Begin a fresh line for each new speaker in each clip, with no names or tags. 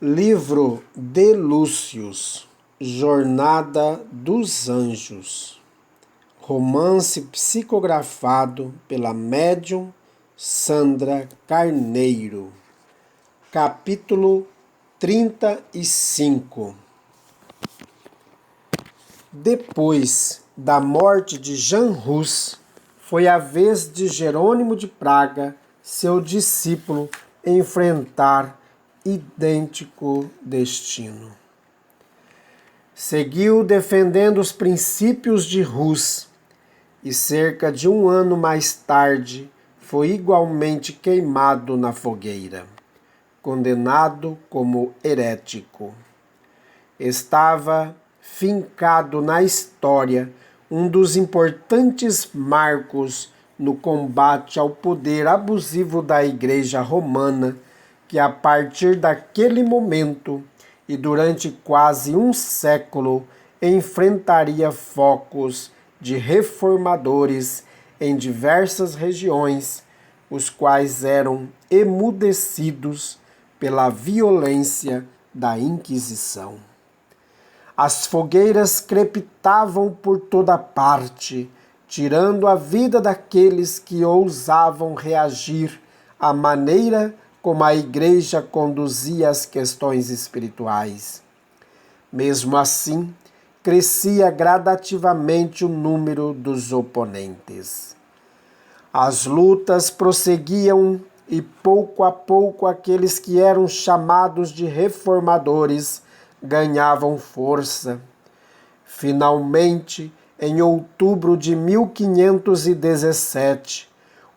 Livro de Lúcius, Jornada dos Anjos, romance psicografado pela médium Sandra Carneiro, capítulo 35. Depois da morte de Jean Hus, foi a vez de Jerônimo de Praga, seu discípulo, enfrentar idêntico destino. Seguiu defendendo os princípios de Hus e cerca de um ano mais tarde foi igualmente queimado na fogueira, condenado como herético. Estava fincado na história um dos importantes marcos no combate ao poder abusivo da Igreja Romana, que a partir daquele momento e durante quase um século enfrentaria focos de reformadores em diversas regiões, os quais eram emudecidos pela violência da Inquisição. As fogueiras crepitavam por toda parte, tirando a vida daqueles que ousavam reagir à maneira como a Igreja conduzia as questões espirituais. Mesmo assim, crescia gradativamente o número dos oponentes. As lutas prosseguiam e pouco a pouco aqueles que eram chamados de reformadores ganhavam força. Finalmente, em outubro de 1517,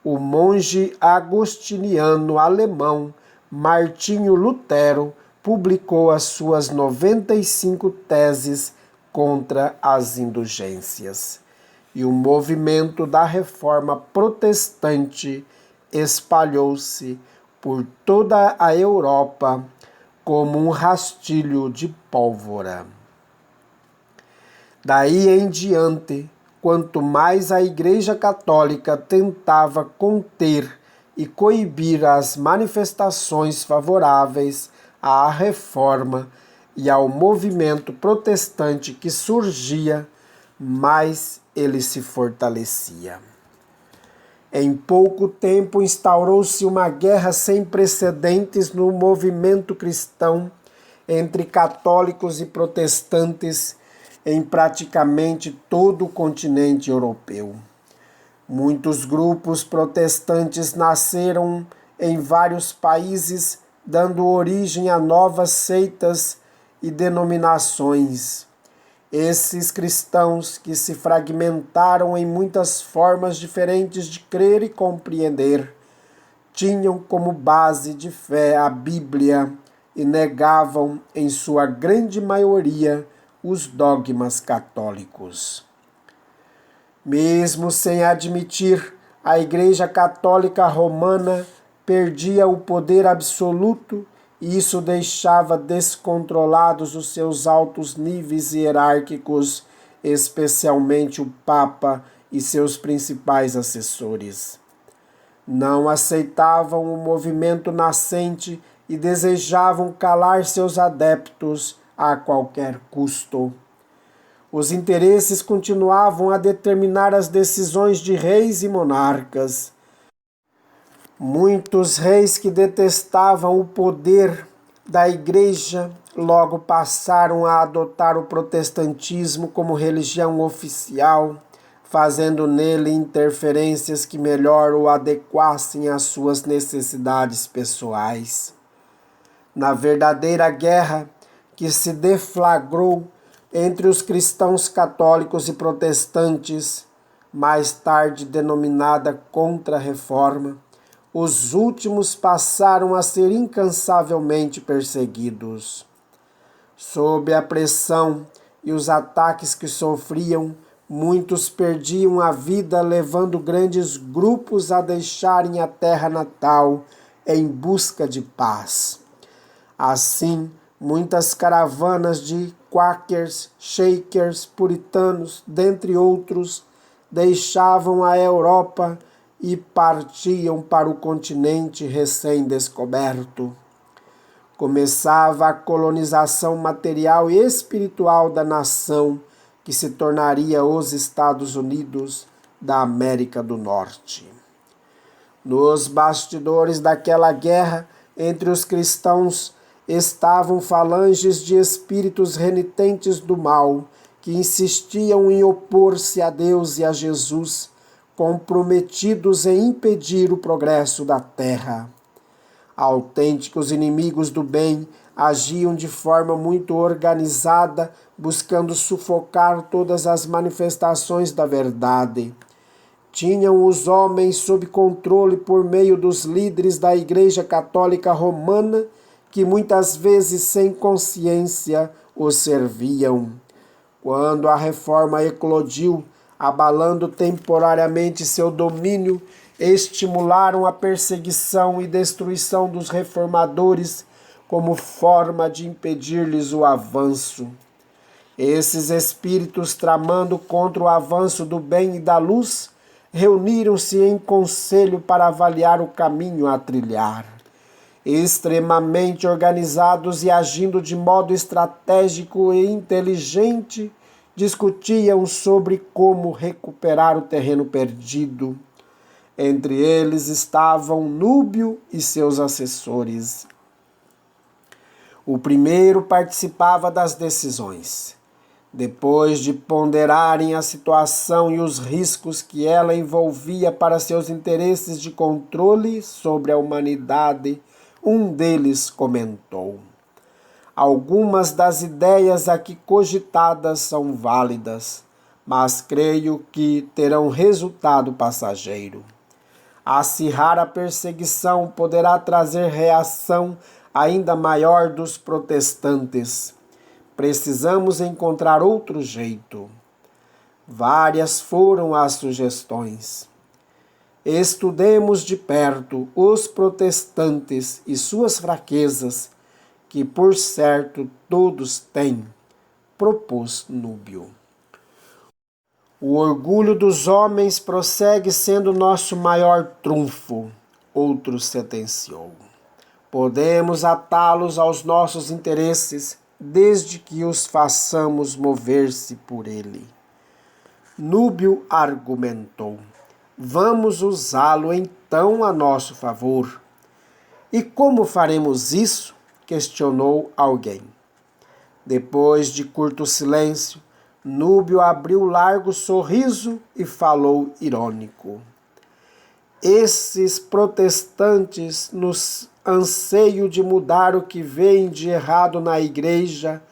o monge agostiniano alemão Martinho Lutero publicou as suas 95 teses contra as indulgências, e o movimento da reforma protestante espalhou-se por toda a Europa como um rastilho de pólvora. Daí em diante, quanto mais a Igreja Católica tentava conter e coibir as manifestações favoráveis à reforma e ao movimento protestante que surgia, mais ele se fortalecia. Em pouco tempo instaurou-se uma guerra sem precedentes no movimento cristão entre católicos e protestantes em praticamente todo o continente europeu. Muitos grupos protestantes nasceram em vários países, dando origem a novas seitas e denominações. Esses cristãos, que se fragmentaram em muitas formas diferentes de crer e compreender, tinham como base de fé a Bíblia e negavam, em sua grande maioria, os dogmas católicos. Mesmo sem admitir, a Igreja Católica Romana perdia o poder absoluto e isso deixava descontrolados os seus altos níveis hierárquicos, especialmente o Papa e seus principais assessores. Não aceitavam o movimento nascente e desejavam calar seus adeptos a qualquer custo. Os interesses continuavam a determinar as decisões de reis e monarcas. Muitos reis que detestavam o poder da Igreja logo passaram a adotar o protestantismo como religião oficial, fazendo nele interferências que melhor o adequassem às suas necessidades pessoais. Na verdadeira guerra que se deflagrou entre os cristãos católicos e protestantes, mais tarde denominada Contra-Reforma, os últimos passaram a ser incansavelmente perseguidos. Sob a pressão e os ataques que sofriam, muitos perdiam a vida, levando grandes grupos a deixarem a terra natal em busca de paz. Assim, muitas caravanas de quakers, shakers, puritanos, dentre outros, deixavam a Europa e partiam para o continente recém-descoberto. começava a colonização material e espiritual da nação que se tornaria os Estados Unidos da América do Norte. Nos bastidores daquela guerra entre os cristãos estavam falanges de espíritos renitentes do mal que insistiam em opor-se a Deus e a Jesus, comprometidos em impedir o progresso da terra. Autênticos inimigos do bem agiam de forma muito organizada, buscando sufocar todas as manifestações da verdade. Tinham os homens sob controle por meio dos líderes da Igreja Católica Romana, que muitas vezes sem consciência os serviam. Quando a reforma eclodiu, abalando temporariamente seu domínio, estimularam a perseguição e destruição dos reformadores como forma de impedir-lhes o avanço. Esses espíritos, tramando contra o avanço do bem e da luz, reuniram-se em conselho para avaliar o caminho a trilhar. Extremamente organizados e agindo de modo estratégico e inteligente, discutiam sobre como recuperar o terreno perdido. Entre eles estavam Núbio e seus assessores. O primeiro participava das decisões. Depois de ponderarem a situação e os riscos que ela envolvia para seus interesses de controle sobre a humanidade, um deles comentou: algumas das ideias aqui cogitadas são válidas, mas creio que terão resultado passageiro. Acirrar a perseguição poderá trazer reação ainda maior dos protestantes. Precisamos encontrar outro jeito. Várias foram as sugestões. Estudemos de perto os protestantes e suas fraquezas, que por certo todos têm, propôs Núbio. O orgulho dos homens prossegue sendo nosso maior trunfo, outro sentenciou. Podemos atá-los aos nossos interesses, desde que os façamos mover-se por ele. Núbio argumentou: vamos usá-lo então a nosso favor. E como faremos isso? Questionou alguém. Depois de curto silêncio, Núbio abriu largo sorriso e falou irônico: esses protestantes, nos anseio de mudar o que vem de errado na igreja,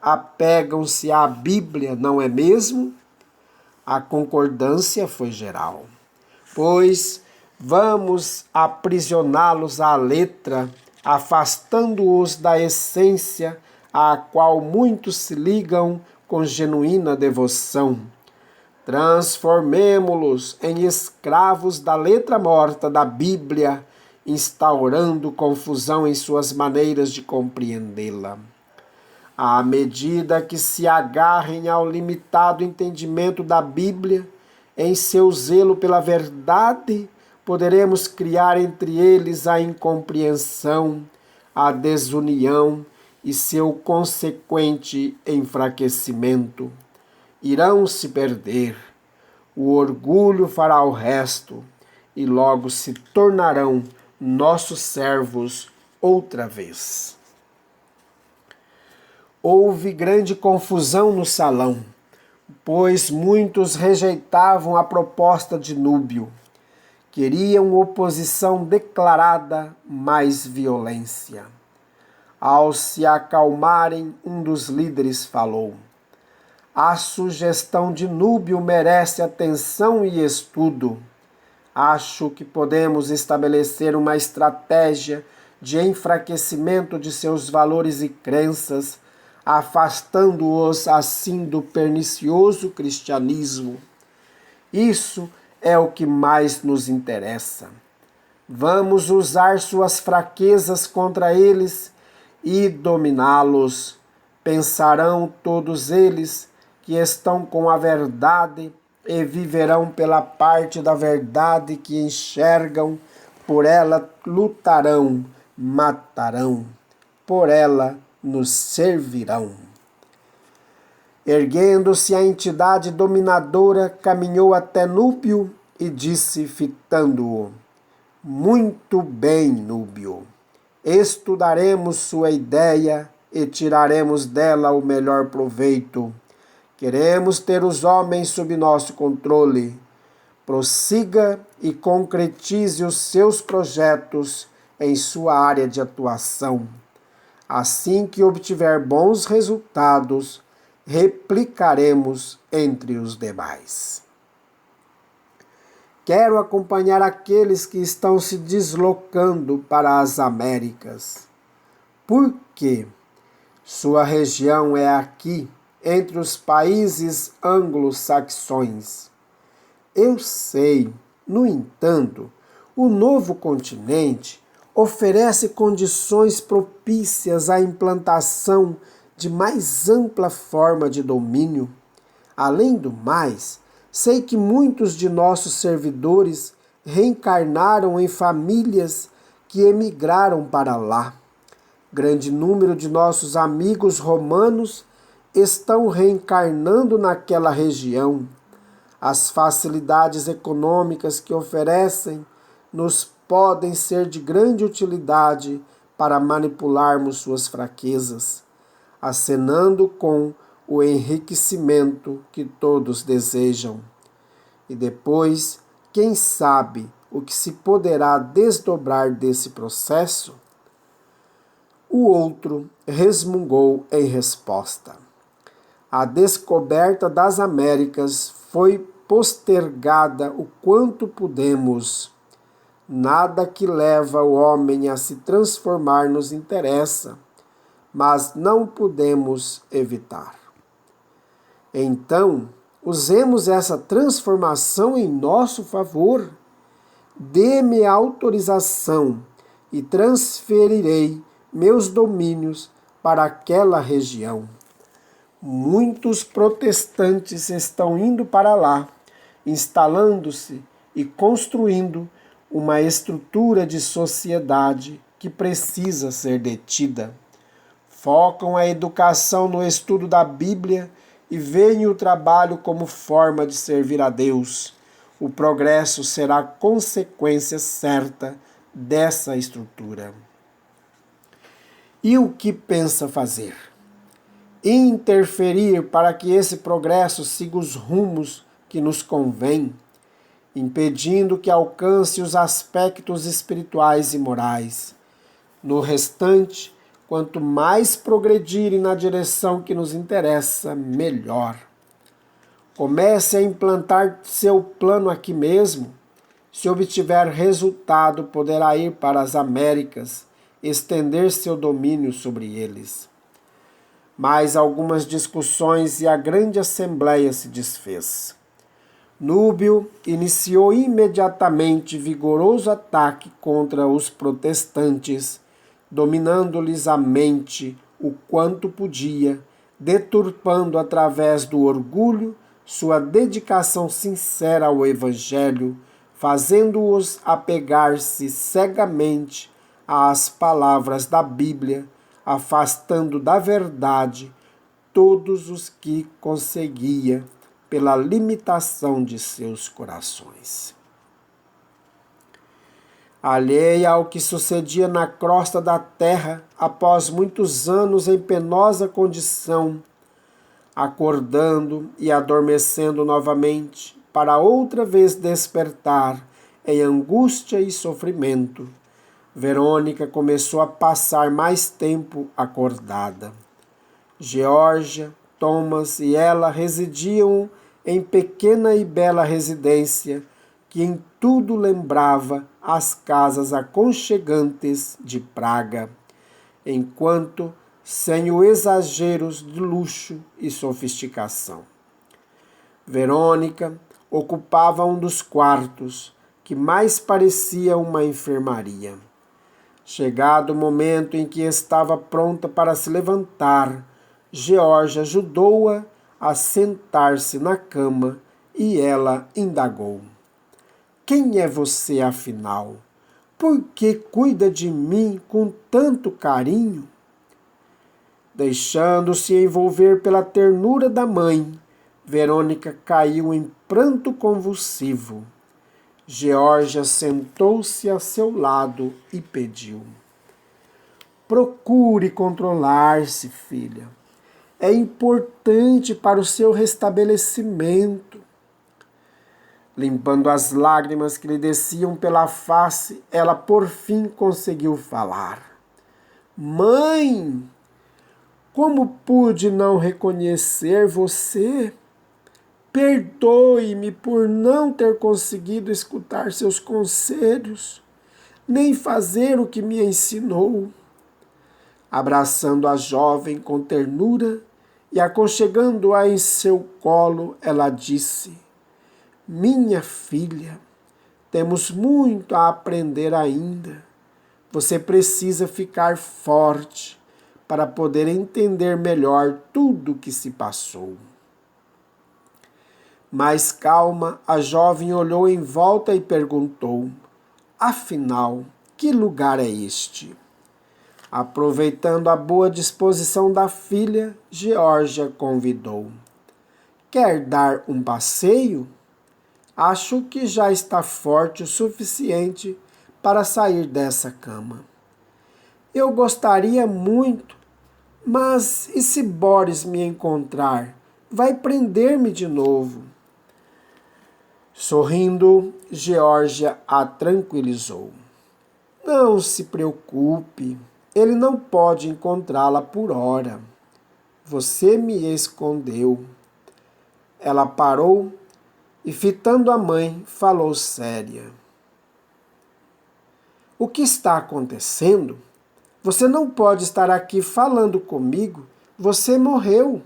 apegam-se à Bíblia, não é mesmo? A concordância foi geral. Pois vamos aprisioná-los à letra, afastando-os da essência à qual muitos se ligam com genuína devoção. Transformemo-los em escravos da letra morta da Bíblia, instaurando confusão em suas maneiras de compreendê-la. À medida que se agarrem ao limitado entendimento da Bíblia, em seu zelo pela verdade, poderemos criar entre eles a incompreensão, a desunião e seu consequente enfraquecimento. Irão se perder, o orgulho fará o resto, e logo se tornarão nossos servos outra vez. Houve grande confusão no salão, pois muitos rejeitavam a proposta de Núbio. Queriam oposição declarada, mais violência. Ao se acalmarem, um dos líderes falou: a sugestão de Núbio merece atenção e estudo. Acho que podemos estabelecer uma estratégia de enfraquecimento de seus valores e crenças, afastando-os assim do pernicioso cristianismo. Isso é o que mais nos interessa. Vamos usar suas fraquezas contra eles e dominá-los. Pensarão todos eles que estão com a verdade e viverão pela parte da verdade que enxergam, por ela lutarão, matarão. por ela nos servirão. Erguendo-se a entidade dominadora, caminhou até Núbio e disse, fitando-o: muito bem, Núbio. Estudaremos sua ideia e tiraremos dela o melhor proveito. Queremos ter os homens sob nosso controle. Prossiga e concretize os seus projetos em sua área de atuação. Assim que obtiver bons resultados, replicaremos entre os demais. Quero acompanhar aqueles que estão se deslocando para as Américas. Por quê? Sua região é aqui, entre os países anglo-saxões. Eu sei, no entanto, o novo continente oferece condições propícias à implantação de mais ampla forma de domínio. Além do mais, sei que muitos de nossos servidores reencarnaram em famílias que emigraram para lá. Grande número de nossos amigos romanos estão reencarnando naquela região. As facilidades econômicas que oferecem nos podem ser de grande utilidade para manipularmos suas fraquezas, acenando com o enriquecimento que todos desejam. E depois, quem sabe o que se poderá desdobrar desse processo? O outro resmungou em resposta. A descoberta das Américas foi postergada o quanto pudemos. Nada que leva o homem a se transformar nos interessa, mas não podemos evitar. Então, usemos essa transformação em nosso favor. Dê-me autorização e transferirei meus domínios para aquela região. Muitos protestantes estão indo para lá, instalando-se e construindo uma estrutura de sociedade que precisa ser detida. Focam a educação no estudo da Bíblia e veem o trabalho como forma de servir a Deus. O progresso será consequência certa dessa estrutura. E o que pensa fazer? Interferir para que esse progresso siga os rumos que nos convém, impedindo que alcance os aspectos espirituais e morais. No restante, quanto mais progredirem na direção que nos interessa, melhor. Comece a implantar seu plano aqui mesmo. Se obtiver resultado, poderá ir para as Américas, estender seu domínio sobre eles. Mais algumas discussões e a grande assembleia se desfez. Núbio iniciou imediatamente vigoroso ataque contra os protestantes, dominando-lhes a mente o quanto podia, deturpando através do orgulho sua dedicação sincera ao Evangelho, fazendo-os apegar-se cegamente às palavras da Bíblia, afastando da verdade todos os que conseguia pela limitação de seus corações. Alheia ao que sucedia na crosta da terra após muitos anos em penosa condição, acordando e adormecendo novamente, para outra vez despertar em angústia e sofrimento, Verônica começou a passar mais tempo acordada. Geórgia, Thomas e ela residiam em pequena e bela residência que em tudo lembrava as casas aconchegantes de Praga, enquanto sem os exageros de luxo e sofisticação. Verônica ocupava um dos quartos, que mais parecia uma enfermaria. Chegado o momento em que estava pronta para se levantar, Geórgia ajudou-a a sentar-se na cama e ela indagou: quem é você, afinal? Por que cuida de mim com tanto carinho? Deixando-se envolver pela ternura da mãe, Verônica caiu em pranto convulsivo. Geórgia sentou-se a seu lado e pediu: procure controlar-se, filha. É importante para o seu restabelecimento. Limpando as lágrimas que lhe desciam pela face, ela por fim conseguiu falar. Mãe, como pude não reconhecer você? Perdoe-me por não ter conseguido escutar seus conselhos, nem fazer o que me ensinou. Abraçando a jovem com ternura e aconchegando-a em seu colo, ela disse: minha filha, temos muito a aprender ainda. Você precisa ficar forte para poder entender melhor tudo o que se passou. Mais calma, a jovem olhou em volta e perguntou: afinal, que lugar é este? Aproveitando a boa disposição da filha, Geórgia convidou: quer dar um passeio? Acho que já está forte o suficiente para sair dessa cama. Eu gostaria muito, mas e se Boris me encontrar? Vai prender-me de novo. Sorrindo, Geórgia a tranquilizou. Não se preocupe, ele não pode encontrá-la por hora. Você me escondeu. Ela parou e, fitando a mãe, falou séria. O que está acontecendo? Você não pode estar aqui falando comigo. Você morreu.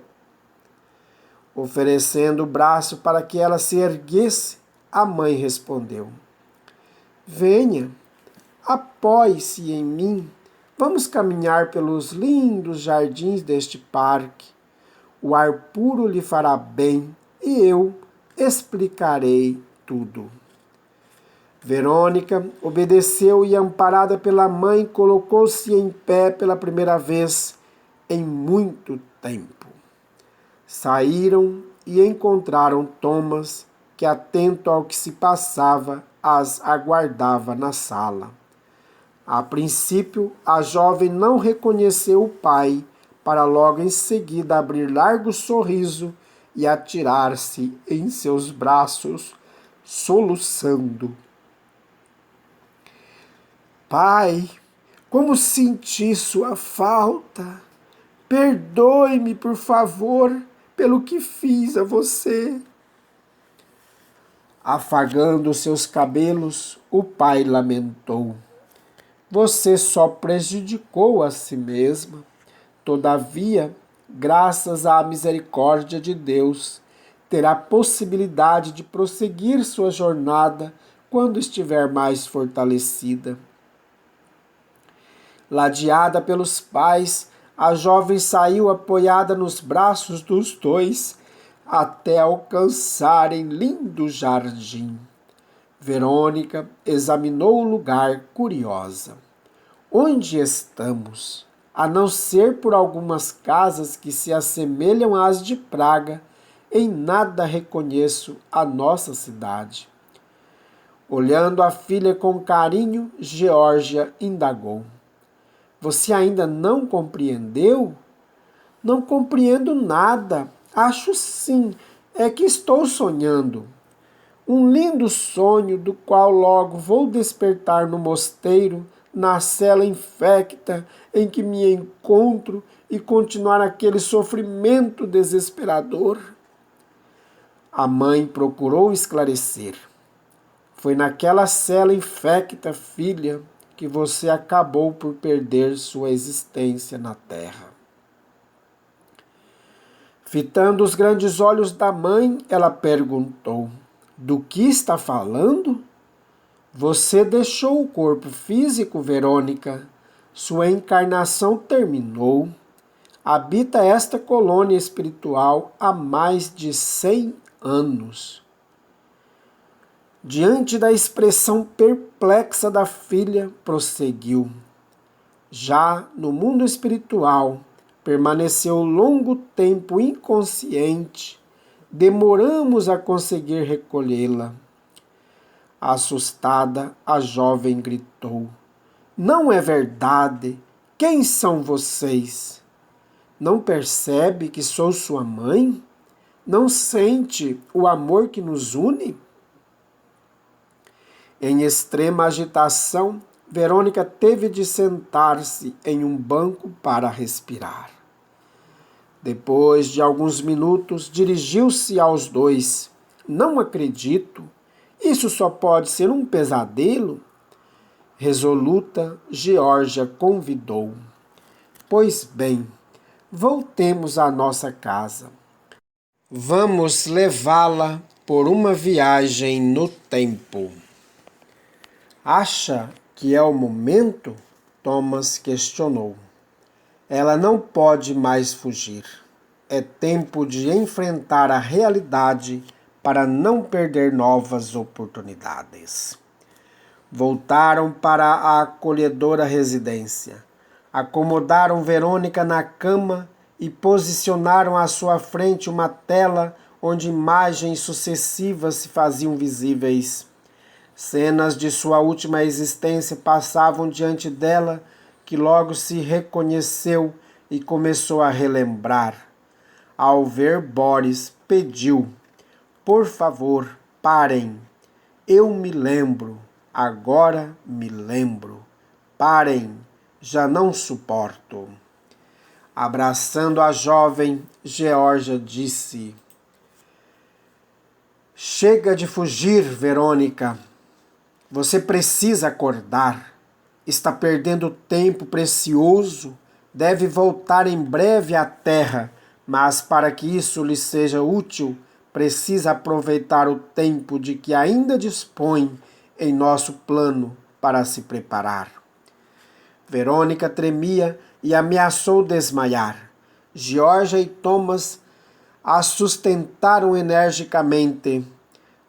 Oferecendo o braço para que ela se erguesse, a mãe respondeu: venha, apoie-se em mim. Vamos caminhar pelos lindos jardins deste parque. O ar puro lhe fará bem e eu explicarei tudo. Verônica obedeceu e, amparada pela mãe, colocou-se em pé pela primeira vez em muito tempo. Saíram e encontraram Thomas, que, atento ao que se passava, as aguardava na sala. A princípio, a jovem não reconheceu o pai, para logo em seguida abrir largo sorriso e atirar-se em seus braços, soluçando. Pai, como senti sua falta! Perdoe-me, por favor, pelo que fiz a você. Afagando seus cabelos, o pai lamentou. Você só prejudicou a si mesma. Todavia, graças à misericórdia de Deus, terá possibilidade de prosseguir sua jornada quando estiver mais fortalecida. Ladeada pelos pais, a jovem saiu apoiada nos braços dos dois até alcançarem lindo jardim. Verônica examinou o lugar curiosa. Onde estamos? A não ser por algumas casas que se assemelham às de Praga, em nada reconheço a nossa cidade. Olhando a filha com carinho, Geórgia indagou: você ainda não compreendeu? Não compreendo nada. Acho sim, é que estou sonhando. Um lindo sonho do qual logo vou despertar no mosteiro, na cela infecta em que me encontro e continuar aquele sofrimento desesperador. A mãe procurou esclarecer. Foi naquela cela infecta, filha, que você acabou por perder sua existência na terra. Fitando os grandes olhos da mãe, ela perguntou: do que está falando? Você deixou o corpo físico, Verônica. Sua encarnação terminou. Habita esta colônia espiritual há mais de 100 anos. Diante da expressão perplexa da filha, prosseguiu: já no mundo espiritual, permaneceu longo tempo inconsciente. Demoramos a conseguir recolhê-la. Assustada, a jovem gritou: Não é verdade! Quem são vocês? Não percebe que sou sua mãe? Não sente o amor que nos une? Em extrema agitação, Verônica teve de sentar-se em um banco para respirar. Depois de alguns minutos, dirigiu-se aos dois. Não acredito. Isso só pode ser um pesadelo? Resoluta, Geórgia convidou. Pois bem, voltemos à nossa casa. Vamos levá-la por uma viagem no tempo. Acha que é o momento? Thomas questionou. Ela não pode mais fugir. É tempo de enfrentar a realidade para não perder novas oportunidades. Voltaram para a acolhedora residência. Acomodaram Verônica na cama e posicionaram à sua frente uma tela onde imagens sucessivas se faziam visíveis. Cenas de sua última existência passavam diante dela, que logo se reconheceu e começou a relembrar. Ao ver Boris, pediu: Por favor, parem. Eu me lembro, agora me lembro. Parem, já não suporto. Abraçando a jovem, Geórgia disse: Chega de fugir, Verônica. Você precisa acordar. Está perdendo tempo precioso. Deve voltar em breve à Terra, mas para que isso lhe seja útil, precisa aproveitar o tempo de que ainda dispõe em nosso plano para se preparar. Verônica tremia e ameaçou desmaiar. Geórgia e Thomas a sustentaram energicamente.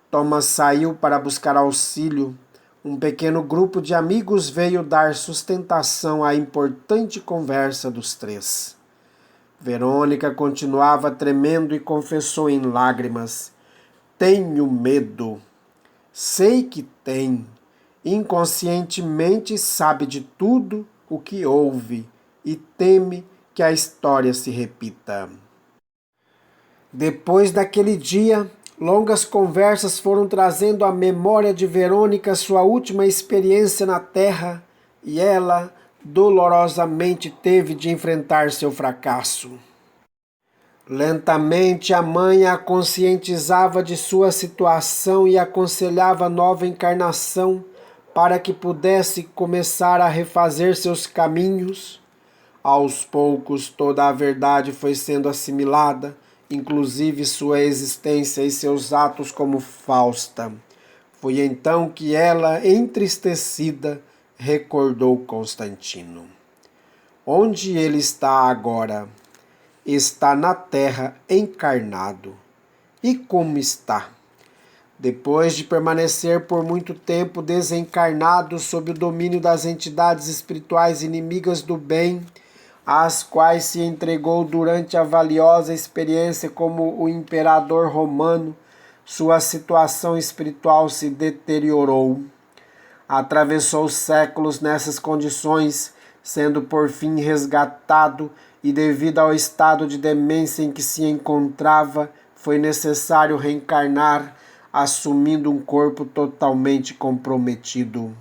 Thomas saiu para buscar auxílio. Um pequeno grupo de amigos veio dar sustentação à importante conversa dos três. Verônica continuava tremendo e confessou em lágrimas: Tenho medo. Sei que tem. Inconscientemente sabe de tudo o que houve e teme que a história se repita. Depois daquele dia, longas conversas foram trazendo à memória de Verônica sua última experiência na Terra e ela dolorosamente teve de enfrentar seu fracasso. Lentamente a mãe a conscientizava de sua situação e aconselhava nova encarnação para que pudesse começar a refazer seus caminhos. Aos poucos toda a verdade foi sendo assimilada, inclusive sua existência e seus atos como Fausta. Foi então que ela, entristecida, recordou Constantino. Onde ele está agora? Está na Terra encarnado. E como está? Depois de permanecer por muito tempo desencarnado sob o domínio das entidades espirituais inimigas do bem, às quais se entregou durante a valiosa experiência como o imperador romano, sua situação espiritual se deteriorou. Atravessou séculos nessas condições, sendo por fim resgatado, e devido ao estado de demência em que se encontrava, foi necessário reencarnar, assumindo um corpo totalmente comprometido.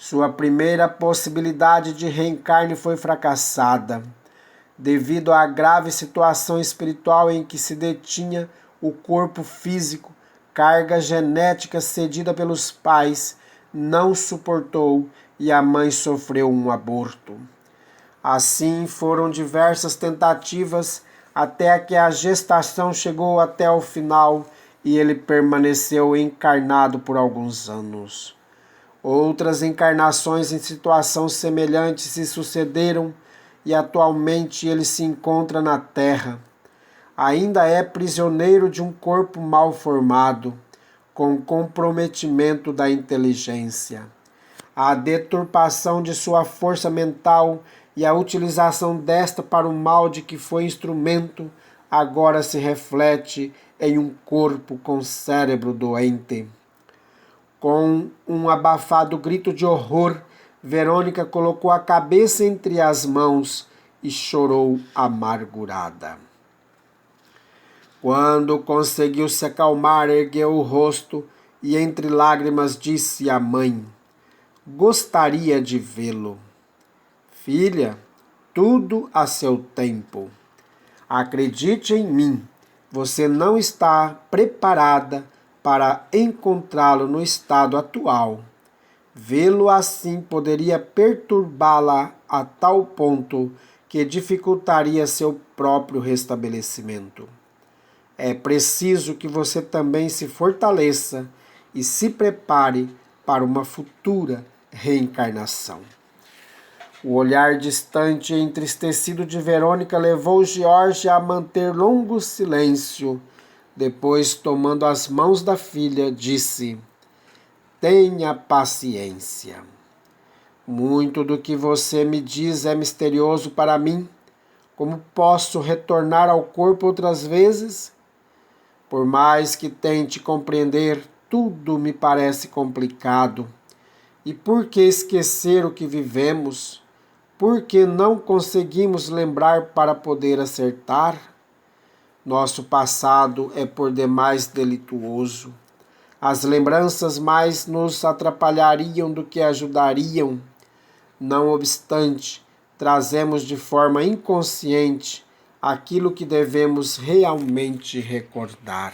Sua primeira possibilidade de reencarne foi fracassada, devido à grave situação espiritual em que se detinha o corpo físico. Carga genética cedida pelos pais não suportou e a mãe sofreu um aborto. Assim foram diversas tentativas até que a gestação chegou até o final e ele permaneceu encarnado por alguns anos. Outras encarnações em situação semelhante se sucederam e atualmente ele se encontra na Terra. Ainda é prisioneiro de um corpo mal formado, com comprometimento da inteligência. A deturpação de sua força mental e a utilização desta para o mal de que foi instrumento agora se reflete em um corpo com cérebro doente. Com um abafado grito de horror, Verônica colocou a cabeça entre as mãos e chorou amargurada. Quando conseguiu se acalmar, ergueu o rosto e entre lágrimas disse à mãe: "Gostaria de vê-lo." "Filha, tudo a seu tempo. Acredite em mim, você não está preparada para encontrá-lo no estado atual. Vê-lo assim poderia perturbá-la a tal ponto que dificultaria seu próprio restabelecimento. É preciso que você também se fortaleça e se prepare para uma futura reencarnação." O olhar distante e entristecido de Verônica levou George a manter longo silêncio. Depois, tomando as mãos da filha, disse: "Tenha paciência. Muito do que você me diz é misterioso para mim. Como posso retornar ao corpo outras vezes? Por mais que tente compreender, tudo me parece complicado. E por que esquecer o que vivemos? Por que não conseguimos lembrar para poder acertar? Nosso passado é por demais delituoso. As lembranças mais nos atrapalhariam do que ajudariam. Não obstante, trazemos de forma inconsciente aquilo que devemos realmente recordar."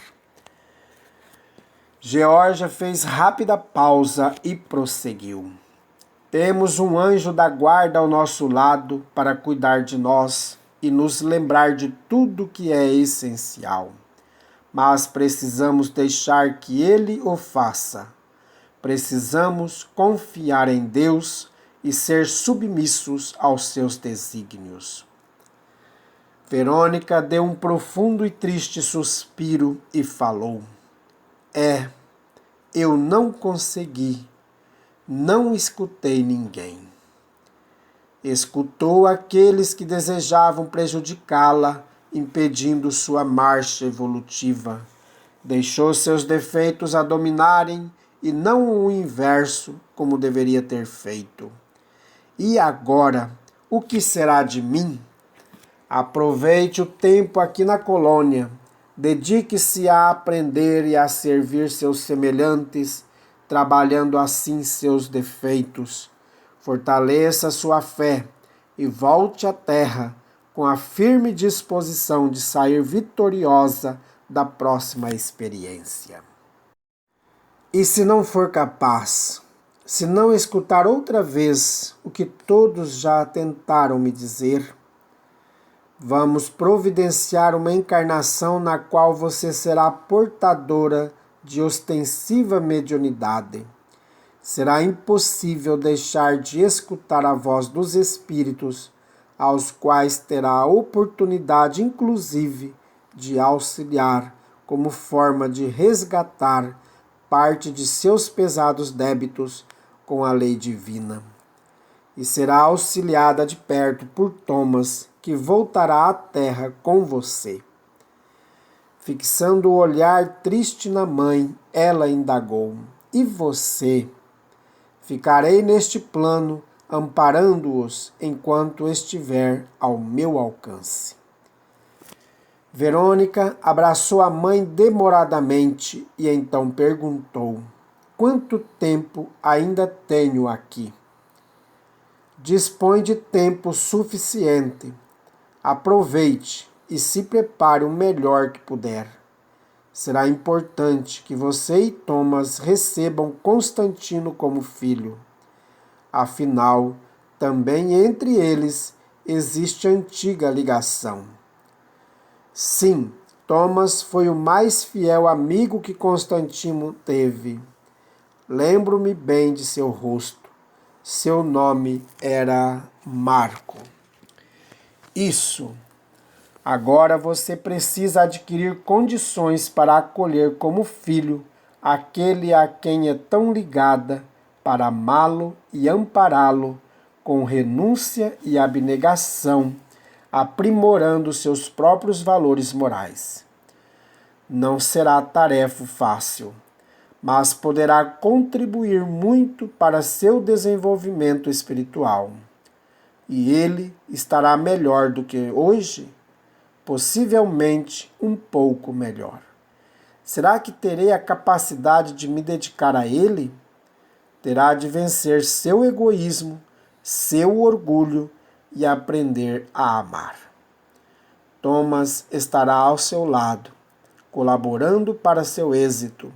Georgia fez rápida pausa e prosseguiu: "Temos um anjo da guarda ao nosso lado para cuidar de nós e nos lembrar de tudo que é essencial. Mas precisamos deixar que ele o faça. Precisamos confiar em Deus e ser submissos aos seus desígnios." Verônica deu um profundo e triste suspiro e falou: Eu não consegui. Não escutei ninguém. Escutou aqueles que desejavam prejudicá-la, impedindo sua marcha evolutiva. Deixou seus defeitos a dominarem e não o inverso, como deveria ter feito. E agora, o que será de mim? Aproveite o tempo aqui na colônia. Dedique-se a aprender e a servir seus semelhantes, trabalhando assim seus defeitos. Fortaleça sua fé e volte à terra com a firme disposição de sair vitoriosa da próxima experiência. E se não for capaz, se não escutar outra vez o que todos já tentaram me dizer, vamos providenciar uma encarnação na qual você será portadora de ostensiva mediunidade. Será impossível deixar de escutar a voz dos espíritos, aos quais terá a oportunidade, inclusive, de auxiliar como forma de resgatar parte de seus pesados débitos com a lei divina. E será auxiliada de perto por Thomas, que voltará à terra com você. Fixando o olhar triste na mãe, ela indagou: "E você?" "Ficarei neste plano, amparando-os enquanto estiver ao meu alcance." Verônica abraçou a mãe demoradamente e então perguntou: "Quanto tempo ainda tenho aqui?" "Dispõe de tempo suficiente. Aproveite e se prepare o melhor que puder. Será importante que você e Thomas recebam Constantino como filho. Afinal, também entre eles existe antiga ligação." "Sim, Thomas foi o mais fiel amigo que Constantino teve. Lembro-me bem de seu rosto. Seu nome era Marco." "Isso. Agora você precisa adquirir condições para acolher como filho aquele a quem é tão ligada, para amá-lo e ampará-lo, com renúncia e abnegação, aprimorando seus próprios valores morais. Não será tarefa fácil, mas poderá contribuir muito para seu desenvolvimento espiritual. E ele estará melhor do que hoje, possivelmente um pouco melhor. Será que terei a capacidade de me dedicar a ele? Terá de vencer seu egoísmo, seu orgulho e aprender a amar. Thomas estará ao seu lado, colaborando para seu êxito.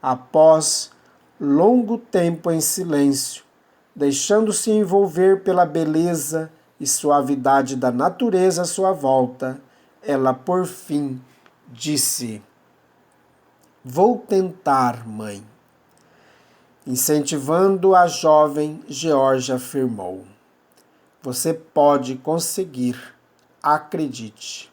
Após longo tempo em silêncio, deixando-se envolver pela beleza e suavidade da natureza à sua volta, ela por fim disse: "Vou tentar, mãe." Incentivando a jovem, George afirmou: "Você pode conseguir, acredite."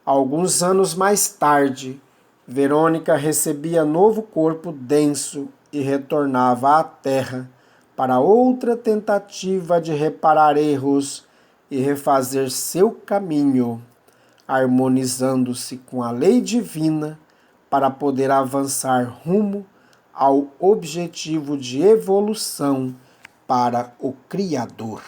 Alguns anos mais tarde, Verônica recebia novo corpo denso e retornava à Terra para outra tentativa de reparar erros e refazer seu caminho, harmonizando-se com a lei divina para poder avançar rumo ao objetivo de evolução para o Criador.